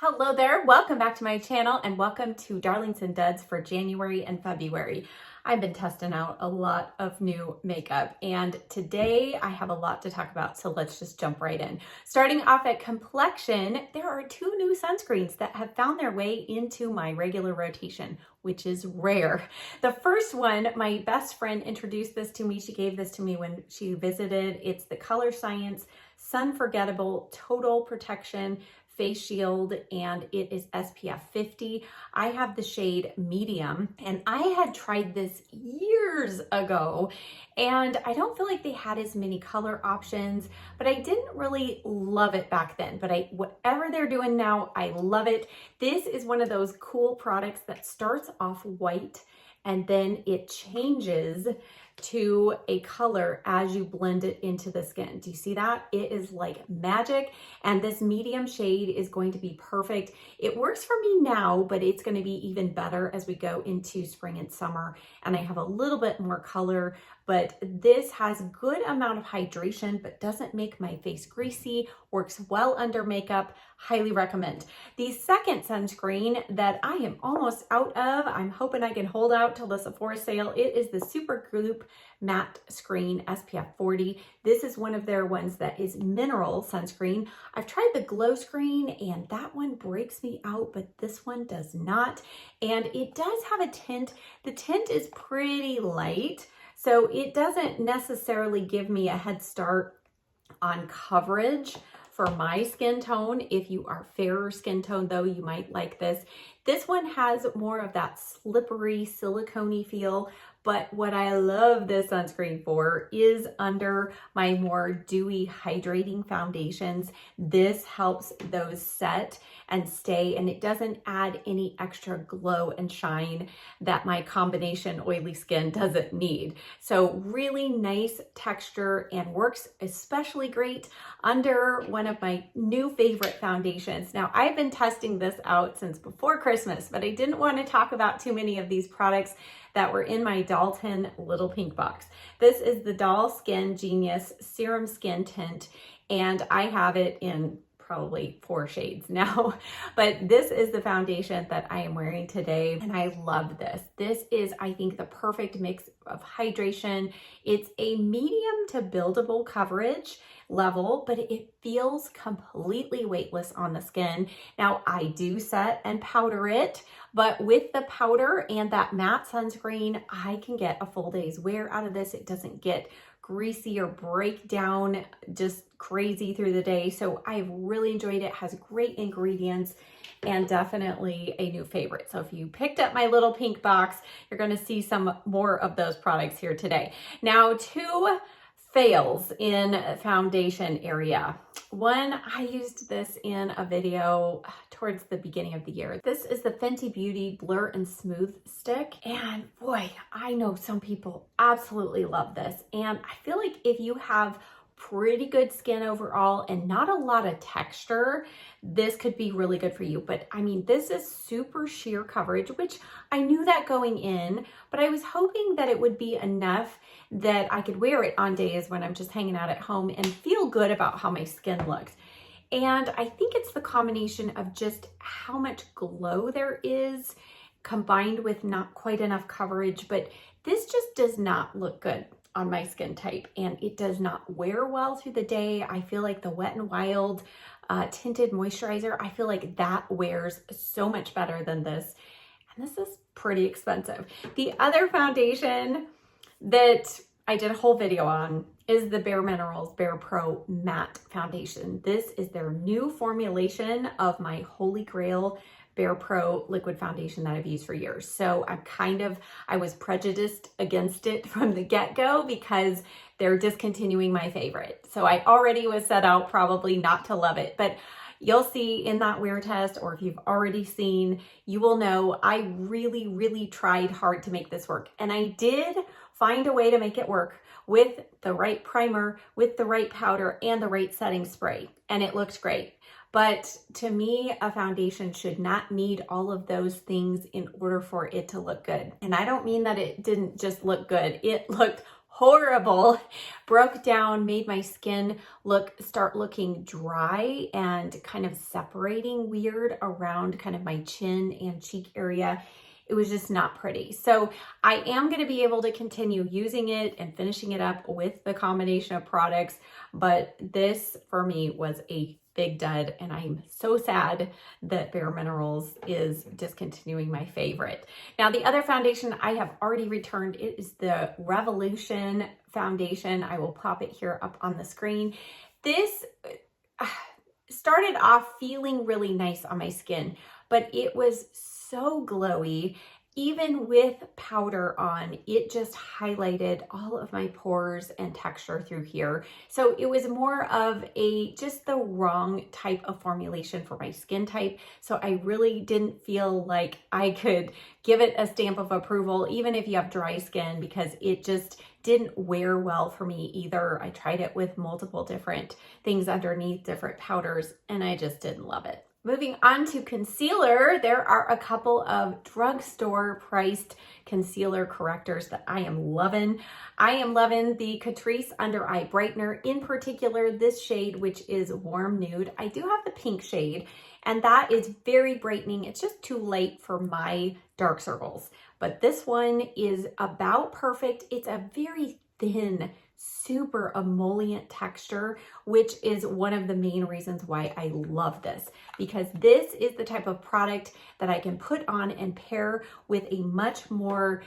Hello there, welcome back to my channel and welcome to Darlings and Duds for January and February. I've been testing out a lot of new makeup and today I have a lot to talk about, so let's just jump right in. Starting off at complexion, there are two new sunscreens that have found their way into my regular rotation, which is rare. The first one, my best friend introduced this to me. She gave this to me when she visited. It's the Color Science Sun Forgettable Total Protection Face Shield, and it is SPF 50. I have the shade medium and I had tried this years ago and I don't feel like they had as many color options, but I didn't really love it back then. But whatever they're doing now, I love it. This is one of those cool products that starts off white and then it changes to a color as you blend it into the skin. Do you see that? It is like magic, and this medium shade is going to be perfect. It works for me now, but it's going to be even better as we go into spring and summer, and I have a little bit more color, but this has good amount of hydration but doesn't make my face greasy, works well under makeup. Highly recommend. The second sunscreen that I am almost out of, I'm hoping I can hold out till the Sephora sale, it is the Supergoop Matte Screen SPF 40. This is one of their ones that is mineral sunscreen. I've tried the Glow Screen and that one breaks me out, but this one does not. And it does have a tint. The tint is pretty light, so it doesn't necessarily give me a head start on coverage for my skin tone. If you are fairer skin tone though, you might like this. This one has more of that slippery, silicone-y feel, but what I love this sunscreen for is under my more dewy, hydrating foundations. This helps those set and stay, and it doesn't add any extra glow and shine that my combination oily skin doesn't need. So really nice texture and works especially great under one of my new favorite foundations. Now, I've been testing this out since before Christmas, but I didn't want to talk about too many of these products that were in my Dalton little pink box. This is the Doll Skin Genius Serum Skin Tint, and I have it in probably 4 shades now, but this is the foundation that I am wearing today, and I love this. This is, I think, the perfect mix of hydration. It's a medium to buildable coverage level, but it feels completely weightless on the skin. Now, I do set and powder it, but with the powder and that matte sunscreen, I can get a full day's wear out of this. It doesn't get greasy or break down just crazy through the day. So I've really enjoyed it. Has great ingredients and definitely a new favorite. So if you picked up my little pink box, you're going to see some more of those products here today. Now, two fails in foundation area. One, I used this in a video towards the beginning of the year. This is the Fenty Beauty Blur and Smooth Stick. And boy, I know some people absolutely love this. And I feel like if you have pretty good skin overall and not a lot of texture, this could be really good for you. But I mean, this is super sheer coverage, which I knew that going in, but I was hoping that it would be enough that I could wear it on days when I'm just hanging out at home and feel good about how my skin looks. And I think it's the combination of just how much glow there is combined with not quite enough coverage, but this just does not look good on my skin type, and it does not wear well through the day. I feel like the Wet n Wild tinted moisturizer, I feel like that wears so much better than this, and this is pretty expensive. The other foundation that I did a whole video on is the Bare Minerals Bare Pro Matte Foundation. This is their new formulation of my holy grail Bare Pro liquid foundation that I've used for years. So I was prejudiced against it from the get-go because they're discontinuing my favorite. So I already was set out probably not to love it, but you'll see in that wear test, or if you've already seen, you will know I really, really tried hard to make this work. And I did find a way to make it work with the right primer, with the right powder, and the right setting spray. And it looked great. But to me, a foundation should not need all of those things in order for it to look good. And I don't mean that it didn't just look good. It looked horrible, broke down, made my skin start looking dry and kind of separating weird around kind of my chin and cheek area. It was just not pretty. So I am going to be able to continue using it and finishing it up with the combination of products, but this for me was a big dud, and I'm so sad that Bare Minerals is discontinuing my favorite. Now, the other foundation I have already returned. It is the Revolution foundation. I will pop it here up on the screen. This started off feeling really nice on my skin, but it was so glowy. Even with powder on, it just highlighted all of my pores and texture through here. So it was more of just the wrong type of formulation for my skin type. So I really didn't feel like I could give it a stamp of approval, even if you have dry skin, because it just didn't wear well for me either. I tried it with multiple different things underneath, different powders, and I just didn't love it. Moving on to concealer, there are a couple of drugstore priced concealer correctors that I am loving. I am loving the Catrice Under Eye Brightener, in particular this shade, which is Warm Nude. I do have the pink shade, and that is very brightening. It's just too light for my dark circles, but this one is about perfect. It's a very thin, super emollient texture, which is one of the main reasons why I love this, because this is the type of product that I can put on and pair with a much more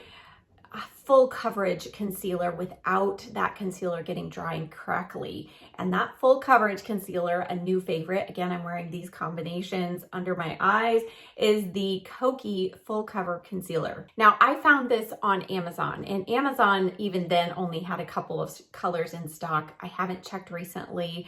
full coverage concealer without that concealer getting dry and crackly. And that full coverage concealer, a new favorite, again, I'm wearing these combinations under my eyes, is the Kokie Full Cover Concealer. Now, I found this on Amazon, and Amazon even then only had a couple of colors in stock. I haven't checked recently.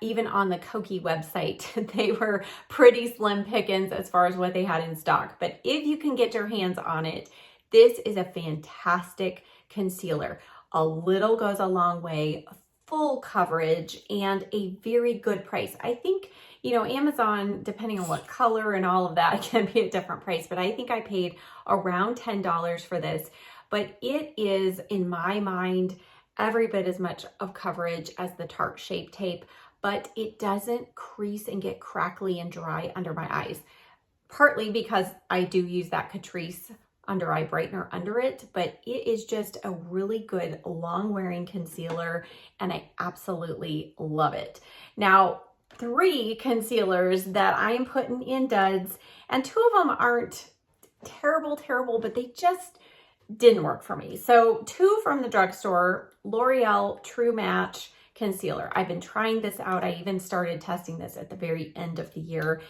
Even on the Kokie website, they were pretty slim pickings as far as what they had in stock. But if you can get your hands on it, this is a fantastic concealer. A little goes a long way, full coverage, and a very good price. I think, you know, Amazon, depending on what color and all of that, can be a different price, but I think I paid around $10 for this. But it is, in my mind, every bit as much of coverage as the Tarte Shape Tape, but it doesn't crease and get crackly and dry under my eyes. Partly because I do use that Catrice Under Eye Brightener under it, but it is just a really good long wearing concealer, and I absolutely love it. Now, 3 concealers that I am putting in duds, and 2 of them aren't terrible, but they just didn't work for me. So 2 from the drugstore, L'Oreal True Match Concealer. I've been trying this out. I even started testing this at the very end of the year,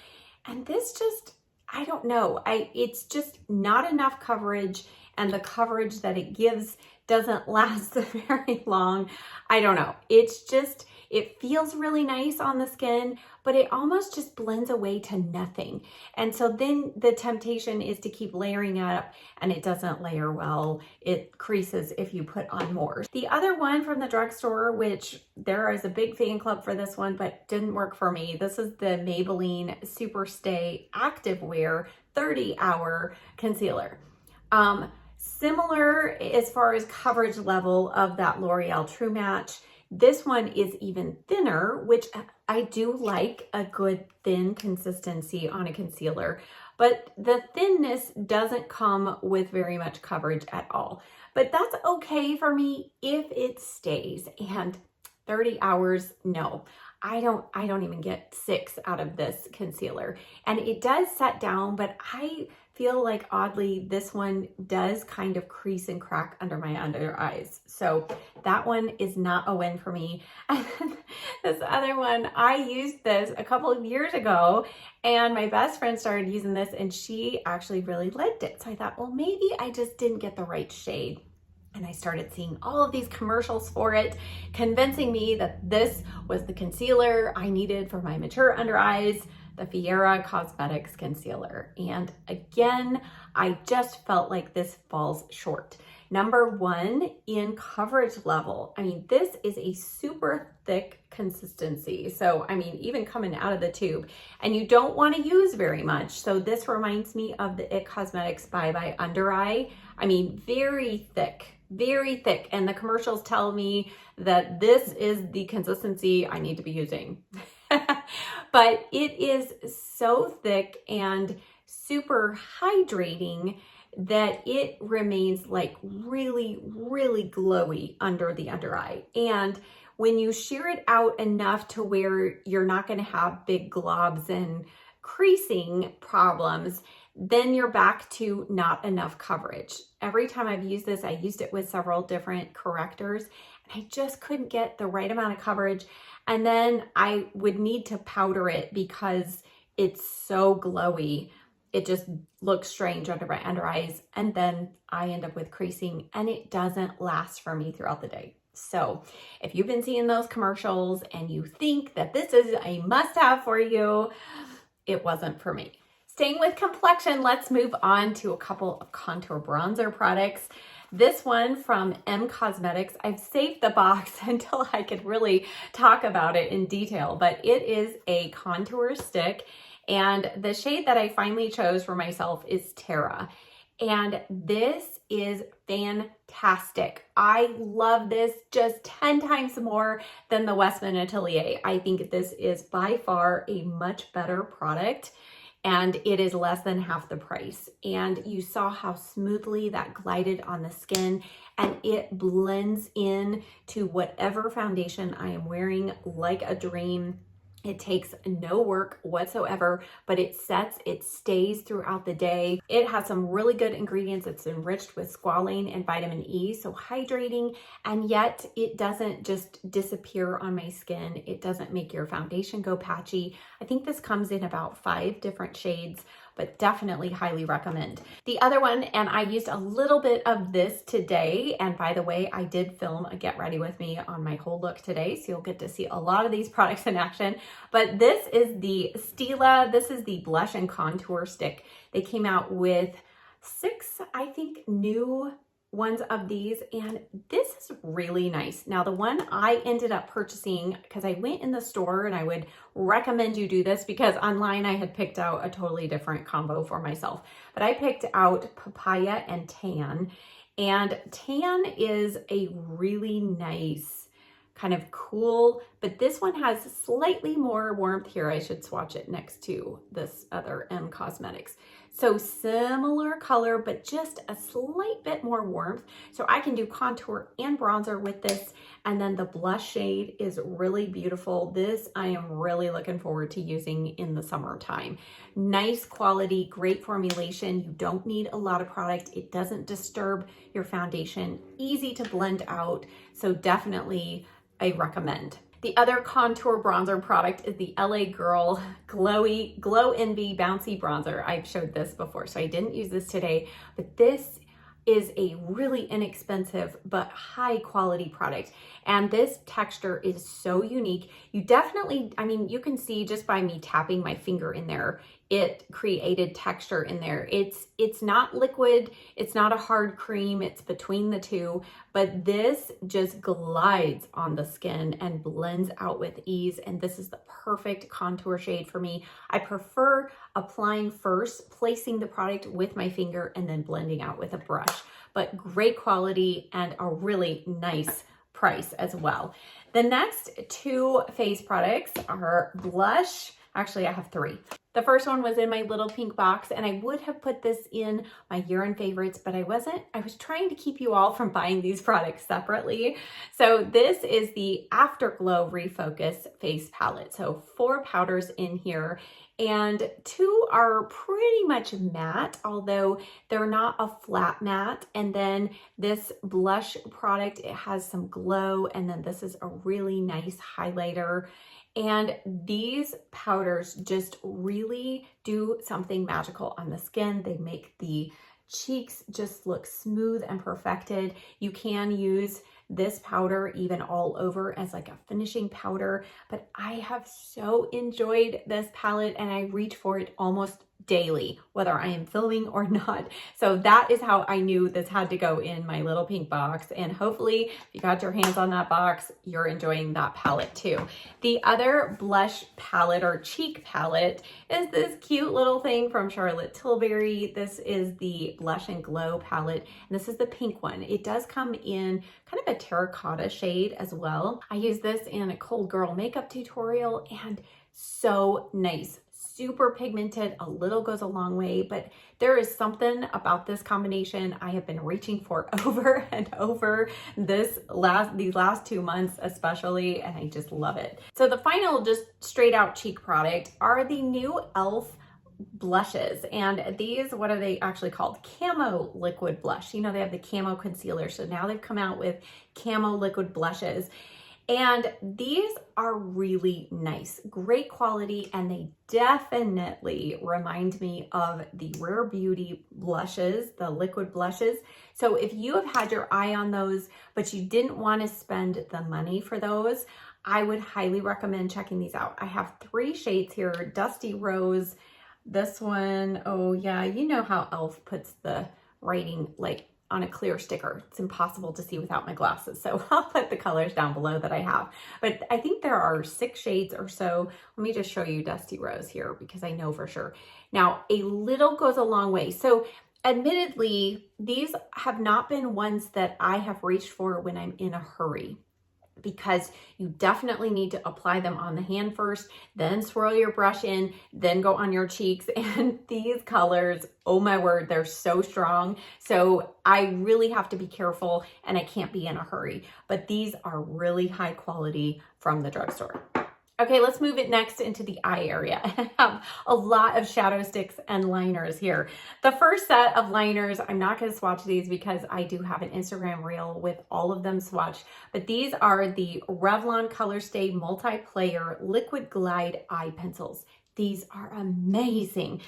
and this just, I don't know. It's just not enough coverage, and the coverage that it gives doesn't last very long. I don't know. It's just, it feels really nice on the skin, but it almost just blends away to nothing. And so then the temptation is to keep layering it up, and it doesn't layer well. It creases if you put on more. The other one from the drugstore, which there is a big fan club for this one, but didn't work for me. This is the Maybelline Superstay Activewear 30-Hour Concealer. Similar as far as coverage level of that L'Oreal True Match. This one is even thinner, which I do like a good thin consistency on a concealer, but the thinness doesn't come with very much coverage at all. But that's okay for me if it stays. And 30 hours, no. I don't even get 6 out of this concealer. And it does set down, but I feel like oddly this one does kind of crease and crack under my under eyes. So that one is not a win for me. And this other one, I used this a couple of years ago, and my best friend started using this, and she actually really liked it. So I thought, well, maybe I just didn't get the right shade. And I started seeing all of these commercials for it, convincing me that this was the concealer I needed for my mature under eyes, the Fiera Cosmetics Concealer. And again, I just felt like this falls short. Number 1 in coverage level. I mean, this is a super thick consistency. So, I mean, even coming out of the tube, and you don't want to use very much. So this reminds me of the IT Cosmetics Bye Bye Under Eye. I mean, very thick very thick, and the commercials tell me that this is the consistency I need to be using. But it is so thick and super hydrating that it remains like really, really glowy under the under eye. And when you shear it out enough to where you're not going to have big globs and creasing problems, then you're back to not enough coverage. Every time I've used this, I used it with several different correctors, and I just couldn't get the right amount of coverage. And then I would need to powder it because it's so glowy. It just looks strange under my under eyes, and then I end up with creasing, and it doesn't last for me throughout the day. So if you've been seeing those commercials and you think that this is a must-have for you, it wasn't for me. Staying with complexion, let's move on to a couple of contour bronzer products. This one from M Cosmetics, I've saved the box until I could really talk about it in detail, but it is a contour stick, and the shade that I finally chose for myself is Terra. And this is fantastic. I love this just 10 times more than the Westman Atelier. I think this is by far a much better product, and it is less than half the price. And you saw how smoothly that glided on the skin, and it blends in to whatever foundation I am wearing like a dream. It takes no work whatsoever, but it stays throughout the day. It has some really good ingredients. It's enriched with squalane and vitamin E, so hydrating, and yet it doesn't just disappear on my skin. It doesn't make your foundation go patchy. I think this comes in about 5 different shades, but definitely highly recommend. The other one, and I used a little bit of this today, and by the way, I did film a get ready with me on my whole look today, so you'll get to see a lot of these products in action. But this is the Stila. This is the blush and contour stick. They came out with 6, I think, new ones of these, and this is really nice. Now, the one I ended up purchasing, because I went in the store, and I would recommend you do this because online I had picked out a totally different combo for myself, but I picked out papaya and tan, and tan is a really nice kind of cool, but this one has slightly more warmth here. I should swatch it next to this other M Cosmetics. So similar color, but just a slight bit more warmth. So I can do contour and bronzer with this. And then the blush shade is really beautiful. This I am really looking forward to using in the summertime. Nice quality, great formulation. You don't need a lot of product. It doesn't disturb your foundation. Easy to blend out. So definitely I recommend. The other contour bronzer product is the LA Girl Glow Envy Bouncy Bronzer. I've showed this before, so I didn't use this today, but this is a really inexpensive but high quality product. And this texture is so unique. You definitely, I mean, you can see just by me tapping my finger in there, it created texture in there. It's not liquid, it's not a hard cream, it's between the two, but this just glides on the skin and blends out with ease. And this is the perfect contour shade for me. I prefer applying first, placing the product with my finger, and then blending out with a brush. But great quality and a really nice price as well. The next 2 face products are blush. Actually, I have 3. The first one was in my little pink box, and I would have put this in my year-end favorites, but I wasn't. I was trying to keep you all from buying these products separately. So this is the Afterglow Refocus Face Palette. So 4 powders in here, and 2 are pretty much matte, although they're not a flat matte. And then this blush product, it has some glow, and then this is a really nice highlighter. And these powders just really do something magical on the skin. They make the cheeks just look smooth and perfected. You can use this powder even all over as like a finishing powder, but I have so enjoyed this palette, and I reach for it almost daily, whether I am filming or not. So that is how I knew this had to go in my little pink box. And hopefully if you got your hands on that box, you're enjoying that palette too. The other blush palette or cheek palette is this cute little thing from Charlotte Tilbury. This is the Blush and Glow palette, and this is the pink one. It does come in kind of a terracotta shade as well. I use this in a cold girl makeup tutorial and so nice. Super pigmented, a little goes a long way, but there is something about this combination I have been reaching for over and over these last 2 months especially, and I just love it. So the final just straight out cheek product are the new e.l.f. blushes, and these, what are they actually called? Camo liquid blush. You know, they have the camo concealer, so now they've come out with camo liquid blushes. And these are really nice, great quality, and they definitely remind me of the Rare Beauty blushes, the liquid blushes. So if you have had your eye on those, but you didn't want to spend the money for those, I would highly recommend checking these out. I have 3 shades here, Dusty Rose, this one, oh yeah, you know how e.l.f. puts the writing like on a clear sticker. It's impossible to see without my glasses. So I'll put the colors down below that I have. But I think there are 6 shades or so. Let me just show you Dusty Rose here because I know for sure. Now, a little goes a long way. So admittedly, these have not been ones that I have reached for when I'm in a hurry, because you definitely need to apply them on the hand first, then swirl your brush in, then go on your cheeks. And these colors, oh my word, they're so strong. So I really have to be careful and I can't be in a hurry. But these are really high quality from the drugstore. Okay, let's move it next into the eye area. I have a lot of shadow sticks and liners here. The first set of liners, I'm not going to swatch these because I do have an Instagram reel with all of them swatched, but these are the Revlon Color Stay Multiplayer Liquid Glide Eye Pencils. These are amazing.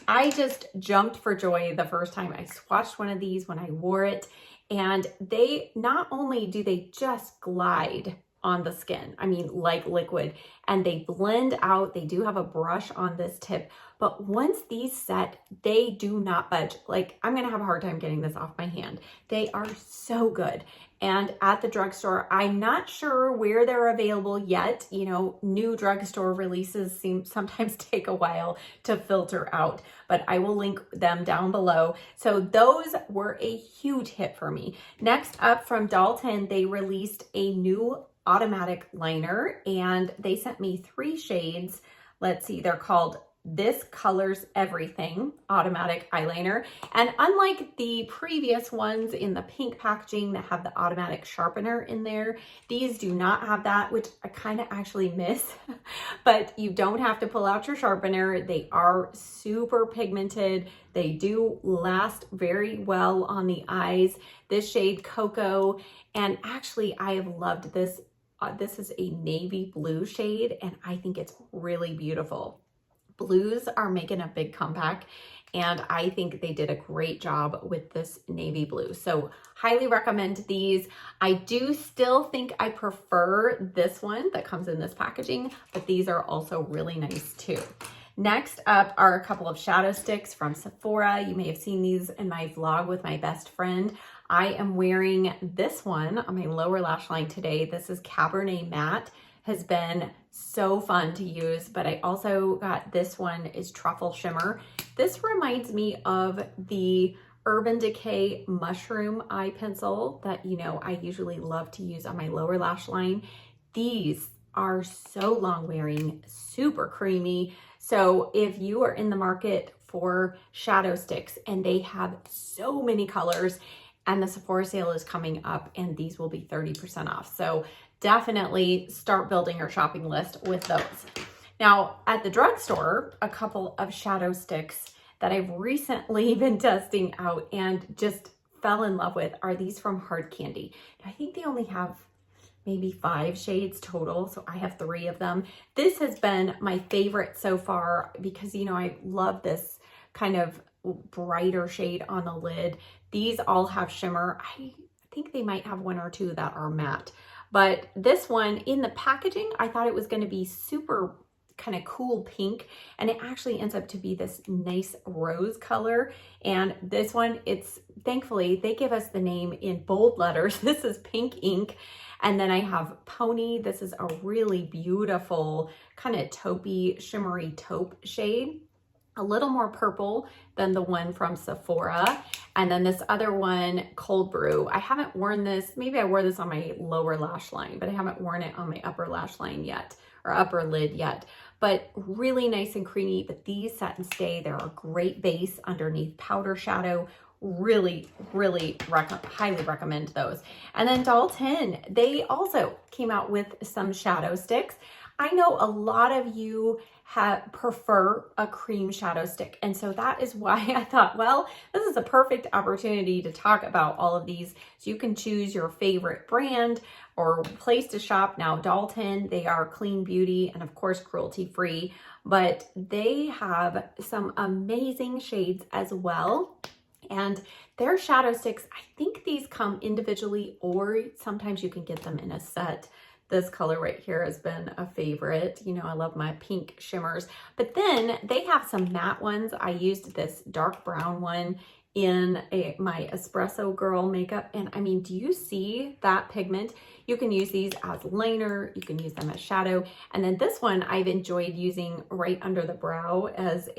I just jumped for joy the first time I swatched one of these when I wore it, and they not only do they just glide on the skin, I mean like liquid, and they blend out. They do have a brush on this tip, but once these set, they do not budge. Like, I'm gonna have a hard time getting this off my hand. They are so good. And at the drugstore, I'm not sure where they're available yet. You know, new drugstore releases sometimes take a while to filter out, but I will link them down below. So those were a huge hit for me. Next up from Dalton, they released a new automatic liner, and they sent me 3 shades. Let's see, they're called This Colors Everything Automatic Eyeliner. And unlike the previous ones in the pink packaging that have the automatic sharpener in there, these do not have that, which I kind of actually miss. But you don't have to pull out your sharpener. They are super pigmented. They do last very well on the eyes. This shade Cocoa, and actually I have loved this. This is a navy blue shade, and I think it's really beautiful. Blues are making a big comeback, and I think they did a great job with this navy blue. So highly recommend these. I do still think I prefer this one that comes in this packaging, but these are also really nice too. Next up are a couple of shadow sticks from Sephora. You may have seen these in my vlog with my best friend. I am wearing this one on my lower lash line today. This is Cabernet Matte. Has been so fun to use, but I also got this one is Truffle Shimmer. This reminds me of the Urban Decay Mushroom Eye Pencil that, you know, I usually love to use on my lower lash line. These are so long wearing, super creamy. So if you are in the market for shadow sticks, and they have so many colors, and the Sephora sale is coming up, and these will be 30% off. So definitely start building your shopping list with those. Now at the drugstore, a couple of shadow sticks that I've recently been testing out and just fell in love with are these from Hard Candy. I think they only have maybe 5 shades total, so I have 3 of them. This has been my favorite so far because, you know, I love this kind of brighter shade on the lid. These all have shimmer. I think they might have 1 or 2 that are matte, but this one in the packaging, I thought it was going to be super kind of cool pink, and it actually ends up to be this nice rose color. And this one, it's thankfully they give us the name in bold letters. This is Pink Ink. And then I have Pony. This is a really beautiful kind of taupey, shimmery taupe shade. A little more purple than the one from Sephora. And then this other one, Cold Brew. I haven't worn this, maybe I wore this on my lower lash line, but I haven't worn it on my upper lash line yet, or upper lid yet. But really nice and creamy, but these set and stay. They're a great base underneath powder shadow. Really, really highly recommend those. And then Dalton, they also came out with some shadow sticks. I know a lot of you prefer a cream shadow stick. And so that is why I thought, well, this is a perfect opportunity to talk about all of these. So you can choose your favorite brand or place to shop. Now, Dalton, they are clean beauty and of course, cruelty free, but they have some amazing shades as well. And their shadow sticks, I think these come individually or sometimes you can get them in a set. This color right here has been a favorite. You know, I love my pink shimmers. But then they have some matte ones. I used this dark brown one in my Espresso Girl makeup. And I mean, do you see that pigment? You can use these as liner. You can use them as shadow. And then this one I've enjoyed using right under the brow as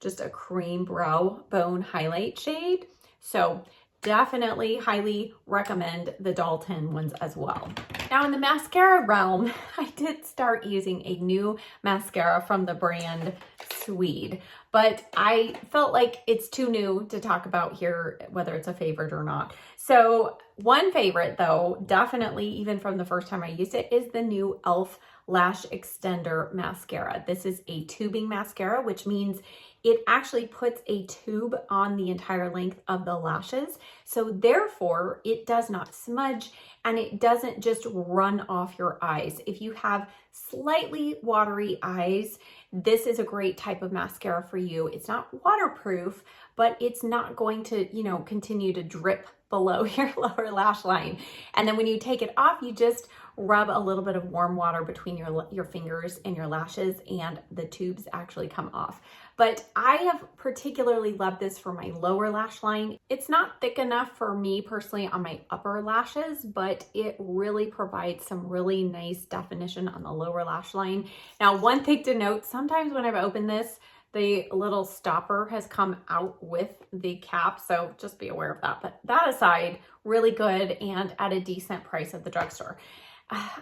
just a cream brow bone highlight shade. So definitely highly recommend the Dalton ones as well. Now in the mascara realm, I did start using a new mascara from the brand Swede, but I felt like it's too new to talk about here, whether it's a favorite or not. So one favorite though, definitely even from the first time I used it, is the new e.l.f. Lash Extender Mascara. This is a tubing mascara, which means it actually puts a tube on the entire length of the lashes. So therefore it does not smudge and it doesn't just run off your eyes. If you have slightly watery eyes, this is a great type of mascara for you. It's not waterproof, but it's not going to, you know, continue to drip below your lower lash line. And then when you take it off, you just rub a little bit of warm water between your fingers and your lashes and the tubes actually come off. But I have particularly loved this for my lower lash line. It's not thick enough for me personally on my upper lashes, but it really provides some really nice definition on the lower lash line. Now, one thing to note, sometimes when I've opened this, the little stopper has come out with the cap, so just be aware of that. But that aside, really good and at a decent price at the drugstore.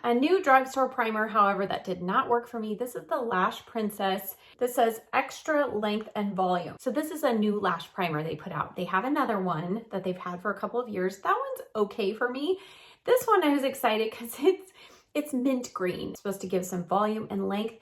A new drugstore primer, however, that did not work for me. This is the Lash Princess. This says extra length and volume. So this is a new lash primer they put out. They have another one that they've had for a couple of years. That one's okay for me. This one I was excited because it's mint green. It's supposed to give some volume and length.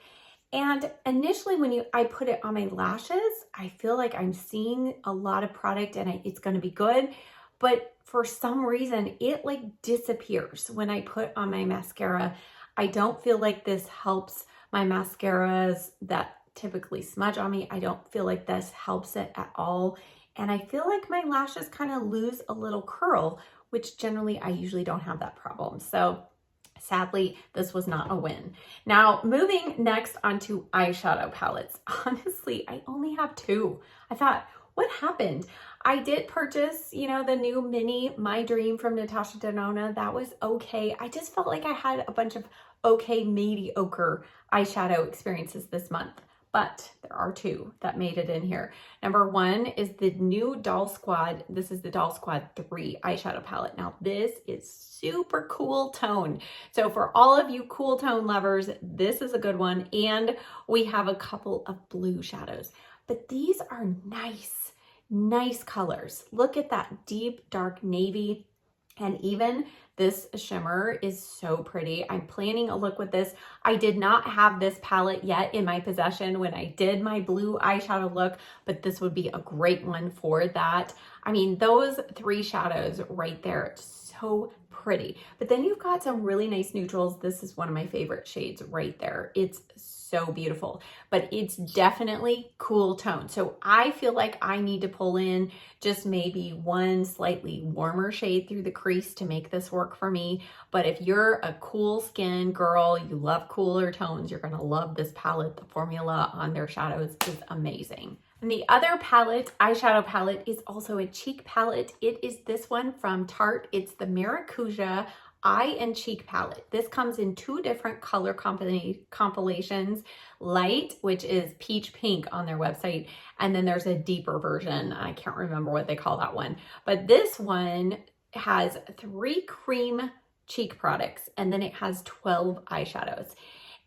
And initially when I put it on my lashes, I feel like I'm seeing a lot of product and it's going to be good. But for some reason, it like disappears when I put on my mascara. I don't feel like this helps my mascaras that typically smudge on me. I don't feel like this helps it at all. And I feel like my lashes kind of lose a little curl, which generally I usually don't have that problem. So sadly, this was not a win. Now, moving next onto eyeshadow palettes. Honestly, I only have two. I thought, what happened? I did purchase, you know, the new mini My Dream from Natasha Denona. That was okay. I just felt like I had a bunch of okay, mediocre eyeshadow experiences this month. But there are two that made it in here. Number one is the new Doll Squad. This is the Doll Squad 3 eyeshadow palette. Now this is super cool tone. So for all of you cool tone lovers, this is a good one. And we have a couple of blue shadows. But these are nice colors. Look at that deep dark navy. And even this shimmer is so pretty. I'm planning a look with this. I did not have this palette yet in my possession when I did my blue eyeshadow look, but this would be a great one for that. I mean, those three shadows right there, so pretty. But then you've got some really nice neutrals. This is one of my favorite shades right there. It's so beautiful, but it's definitely cool tone. So I feel like I need to pull in just maybe one slightly warmer shade through the crease to make this work work for me. But if you're a cool skin girl, you love cooler tones, you're gonna love this palette. The formula on their shadows is amazing. And the other palette, eyeshadow palette, is also a cheek palette. It is this one from Tarte. It's the Maracuja Eye and Cheek palette. This comes in 2 different color compilations, light, which is peach pink on their website, and then there's a deeper version. I can't remember what they call that one, but this one has 3 cream cheek products, and then it has 12 eyeshadows.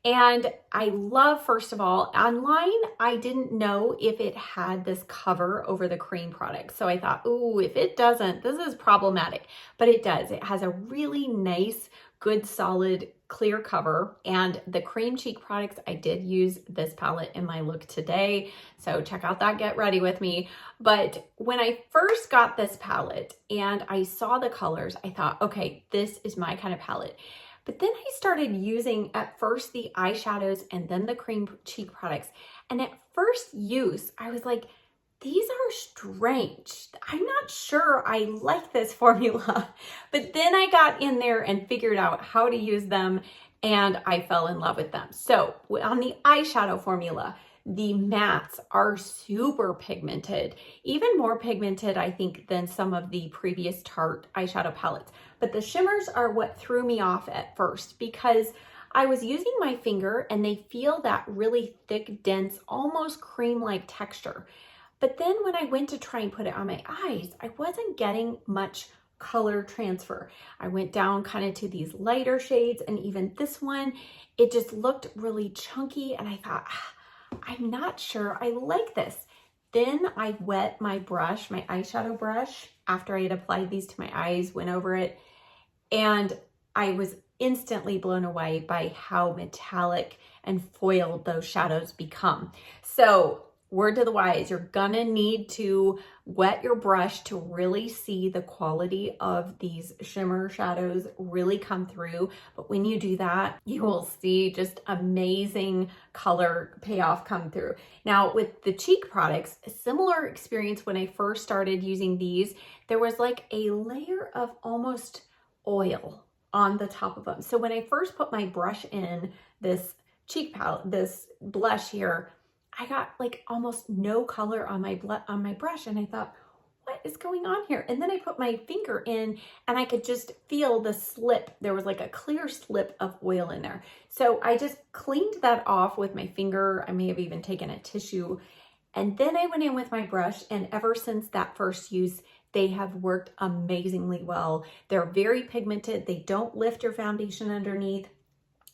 And I love, first of all, online, I didn't know if it had this cover over the cream product. So I thought, ooh, if it doesn't, this is problematic. But it does. It has a really nice, good, solid, clear cover. And the cream cheek products, I did use this palette in my look today. So check out that Get Ready With Me. But when I first got this palette and I saw the colors, I thought, okay, this is my kind of palette. But then I started using at first the eyeshadows and then the cream cheek products. And at first use, I was like, these are strange. I'm not sure I like this formula. But then I got in there and figured out how to use them and I fell in love with them. So on the eyeshadow formula, the mattes are super pigmented, even more pigmented, I think, than some of the previous Tarte eyeshadow palettes. But the shimmers are what threw me off at first because I was using my finger and they feel that really thick, dense, almost cream-like texture. But then when I went to try and put it on my eyes, I wasn't getting much color transfer. I went down kind of to these lighter shades, and even this one, it just looked really chunky, and I thought, I'm not sure I like this. Then I wet my brush, my eyeshadow brush, after I had applied these to my eyes, went over it, and I was instantly blown away by how metallic and foiled those shadows become. So word to the wise, you're gonna need to wet your brush to really see the quality of these shimmer shadows really come through. But when you do that, you will see just amazing color payoff come through. Now with the cheek products, a similar experience when I first started using these, there was like a layer of almost oil on the top of them. So when I first put my brush in this cheek palette, this blush here, I got like almost no color on my brush, and I thought, what is going on here? And then I put my finger in and I could just feel the slip. There was like a clear slip of oil in there. So I just cleaned that off with my finger. I may have even taken a tissue, and then I went in with my brush, and ever since that first use, they have worked amazingly well. They're very pigmented. They don't lift your foundation underneath.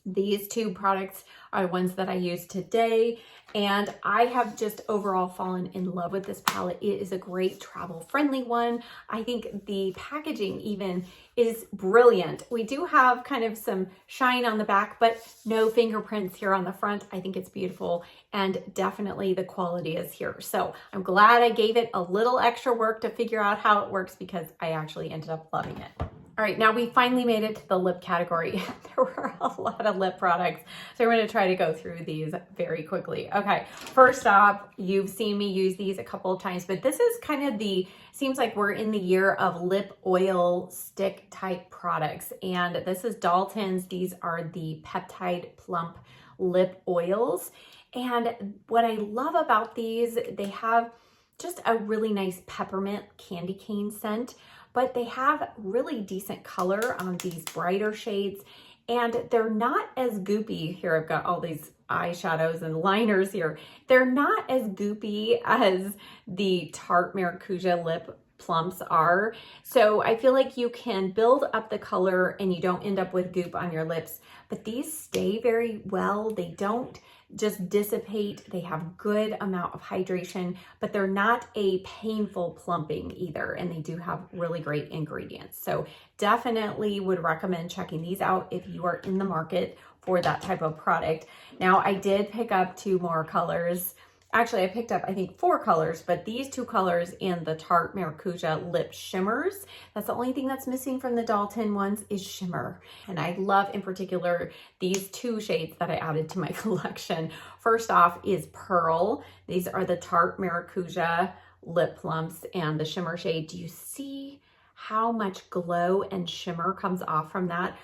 These 2 products are ones that I use today, and I have just overall fallen in love with this palette. It is a great travel-friendly one. I think the packaging even is brilliant. We do have kind of some shine on the back, but no fingerprints here on the front. I think it's beautiful, and definitely the quality is here. So I'm glad I gave it a little extra work to figure out how it works because I actually ended up loving it. All right, now we finally made it to the lip category. There were a lot of lip products, so I'm gonna try to go through these very quickly. Okay, first off, you've seen me use these a couple of times, but this is kind of seems like we're in the year of lip oil stick type products. And this is Dalton's. These are the Peptide Plump Lip Oils. And what I love about these, they have just a really nice peppermint candy cane scent, but they have really decent color on these brighter shades, and they're not as goopy. Here I've got all these eyeshadows and liners here. They're not as goopy as the Tarte Maracuja lip plumps are. So I feel like you can build up the color and you don't end up with goop on your lips, but these stay very well. They don't just dissipate. They have good amount of hydration, but they're not a painful plumping either. And they do have really great ingredients. So definitely would recommend checking these out if you are in the market for that type of product. Now I did pick up 2 more colors. Actually, I picked up, I think, 4 colors, but these 2 colors in the Tarte Maracuja Lip Shimmers. That's the only thing that's missing from the Dalton ones is shimmer. And I love, in particular, these 2 shades that I added to my collection. First off is Pearl. These are the Tarte Maracuja Lip Plumps and the shimmer shade. Do you see how much glow and shimmer comes off from that.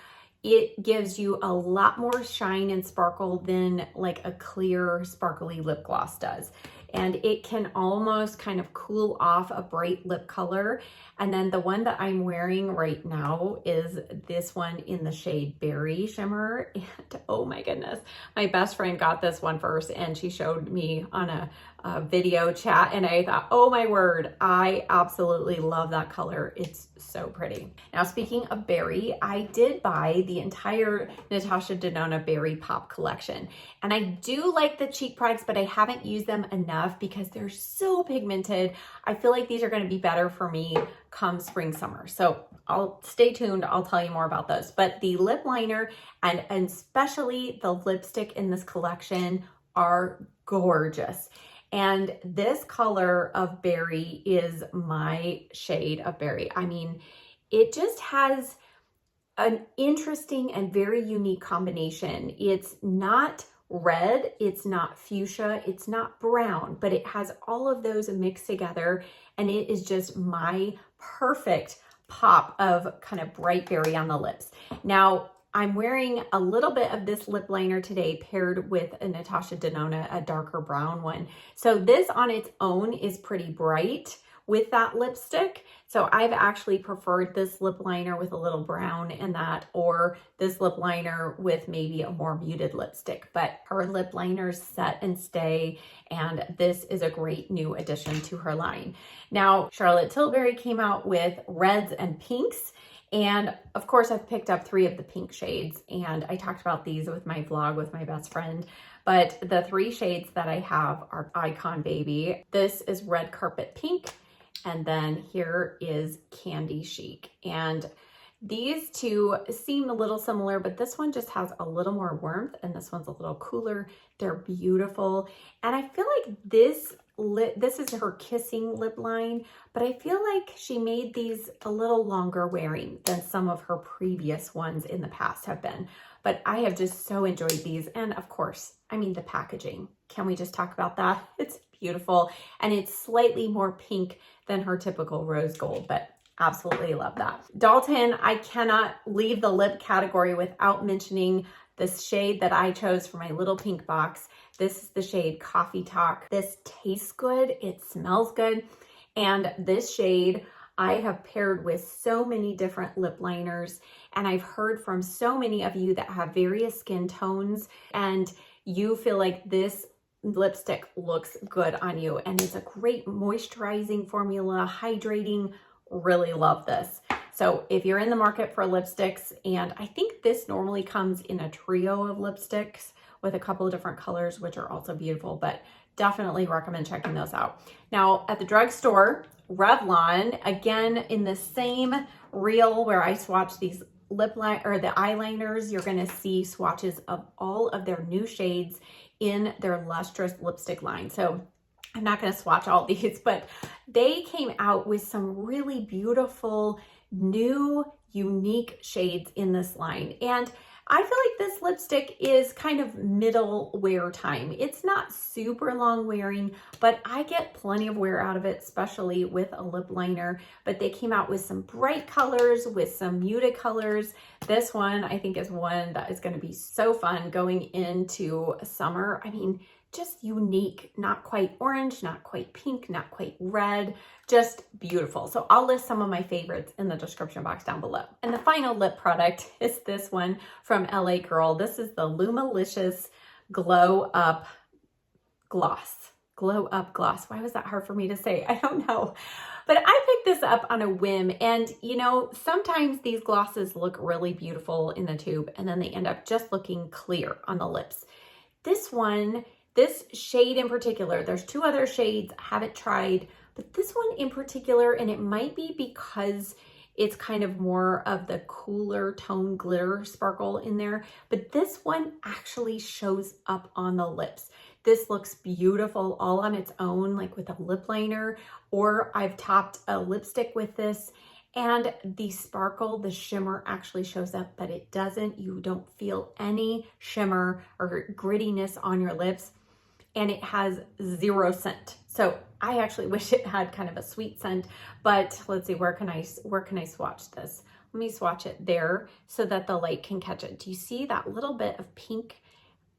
It gives you a lot more shine and sparkle than like a clear sparkly lip gloss does. And it can almost kind of cool off a bright lip color. And then the one that I'm wearing right now is this one in the shade Berry Shimmer. And oh my goodness, my best friend got this one first and she showed me on a video chat, and I thought, oh my word, I absolutely love that color. It's so pretty. Now, speaking of berry, I did buy the entire Natasha Denona Berry Pop collection. And I do like the cheek products, but I haven't used them enough because they're so pigmented. I feel like these are going to be better for me come spring, summer. So I'll stay tuned. I'll tell you more about those. But the lip liner and especially the lipstick in this collection are gorgeous. And this color of berry is my shade of berry. I mean, it just has an interesting and very unique combination. It's not red, it's not fuchsia, it's not brown, but it has all of those mixed together, and it is just my perfect pop of kind of bright berry on the lips. Now, I'm wearing a little bit of this lip liner today paired with a Natasha Denona, a darker brown one. So this on its own is pretty bright with that lipstick. So I've actually preferred this lip liner with a little brown in that, or this lip liner with maybe a more muted lipstick. But her lip liners set and stay, and this is a great new addition to her line. Now, Charlotte Tilbury came out with reds and pinks. And of course, I've picked up 3 of the pink shades, and I talked about these with my vlog with my best friend. But the 3 shades that I have are Icon Baby. This is Red Carpet Pink. And then here is Candy Chic. And these two seem a little similar, but this one just has a little more warmth and this one's a little cooler. They're beautiful. And I feel like this is her Kissing lip line, but I feel like she made these a little longer wearing than some of her previous ones in the past have been. But I have just so enjoyed these. And of course, I mean, the packaging. Can we just talk about that? It's beautiful. And it's slightly more pink than her typical rose gold, but absolutely love that. Dalton, I cannot leave the lip category without mentioning this shade that I chose for my little pink box. This is the shade Coffee Talk. This tastes good. It smells good. And this shade I have paired with so many different lip liners. And I've heard from so many of you that have various skin tones and you feel like this lipstick looks good on you. And it's a great moisturizing formula, hydrating. Really love this. So if you're in the market for lipsticks, and I think this normally comes in a trio of lipsticks with a couple of different colors, which are also beautiful, but definitely recommend checking those out. Now at the drugstore, Revlon, again, in the same reel where I swatch these lip line or the eyeliners, you're going to see swatches of all of their new shades in their lustrous lipstick line. So I'm not going to swatch all these, but they came out with some really beautiful, new, unique shades in this line. And I feel like this lipstick is kind of middle wear time. It's not super long wearing, but I get plenty of wear out of it, especially with a lip liner. But they came out with some bright colors, with some muted colors. This one, I think, is one that is going to be so fun going into summer. I mean, just unique, not quite orange, not quite pink, not quite red, just beautiful. So I'll list some of my favorites in the description box down below. And the final lip product is this one from LA Girl. This is the Lumalicious Glow Up Gloss. Glow Up Gloss. Why was that hard for me to say? I don't know. But I picked this up on a whim, and you know, sometimes these glosses look really beautiful in the tube and then they end up just looking clear on the lips. This shade in particular, there's 2 other shades I haven't tried, but this one in particular, and it might be because it's kind of more of the cooler tone glitter sparkle in there, but this one actually shows up on the lips. This looks beautiful all on its own, like with a lip liner, or I've topped a lipstick with this, and the sparkle, the shimmer actually shows up, but it doesn't. You don't feel any shimmer or grittiness on your lips. And it has 0 scent. So I actually wish it had kind of a sweet scent, but let's see, where can I swatch this? Let me swatch it there so that the light can catch it. Do you see that little bit of pink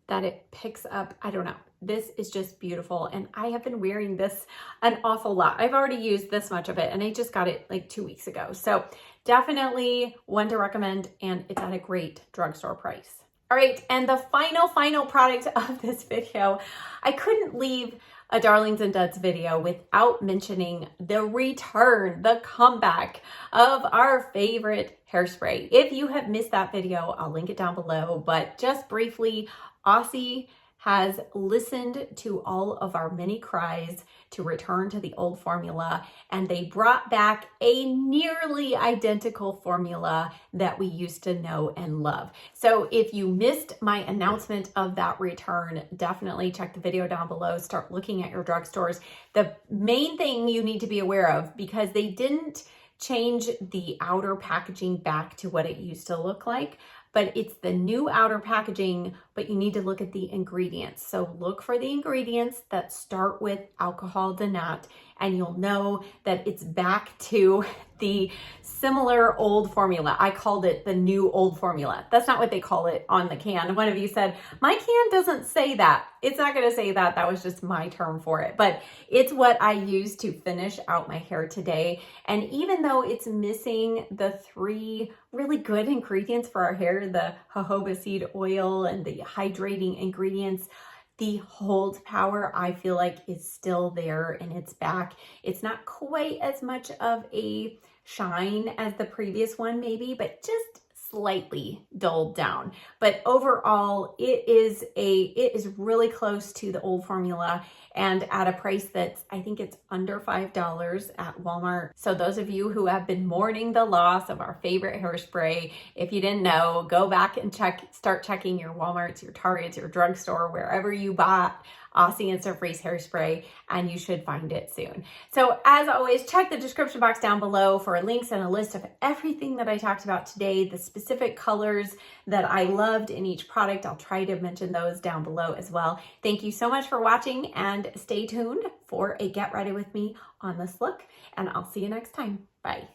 that it picks up? I don't know. This is just beautiful. And I have been wearing this an awful lot. I've already used this much of it and I just got it like 2 weeks ago. So definitely one to recommend, and it's at a great drugstore price. All right, and the final product of this video, I couldn't leave a Darlings and Duds video without mentioning the return, the comeback of our favorite hairspray. If you have missed that video, I'll link it down below, but just briefly, Aussie has listened to all of our many cries to return to the old formula, and they brought back a nearly identical formula that we used to know and love. So if you missed my announcement of that return, definitely check the video down below, start looking at your drugstores. The main thing you need to be aware of, because they didn't change the outer packaging back to what it used to look like, but it's the new outer packaging, but you need to look at the ingredients. So look for the ingredients that start with alcohol denat, and you'll know that it's back to the similar old formula. I called it the new old formula. That's not what they call it on the can. One of you said, my can doesn't say that. It's not gonna say that. That was just my term for it. But it's what I use to finish out my hair today. And even though it's missing the 3 really good ingredients for our hair, the jojoba seed oil and the hydrating ingredients, the hold power, I feel like, is still there and it's back. It's not quite as much of a shine as the previous one maybe, but just slightly dulled down. But overall, it is really close to the old formula and at a price that's, I think it's under $5 at Walmart. So those of you who have been mourning the loss of our favorite hairspray, if you didn't know, go back and start checking your Walmarts, your Targets, your drugstore, wherever you bought Aussie and Surfreeze hairspray, and you should find it soon. So as always, check the description box down below for links and a list of everything that I talked about today, the specific colors that I loved in each product. I'll try to mention those down below as well. Thank you so much for watching, and stay tuned for a Get Ready With Me on this look, and I'll see you next time. Bye.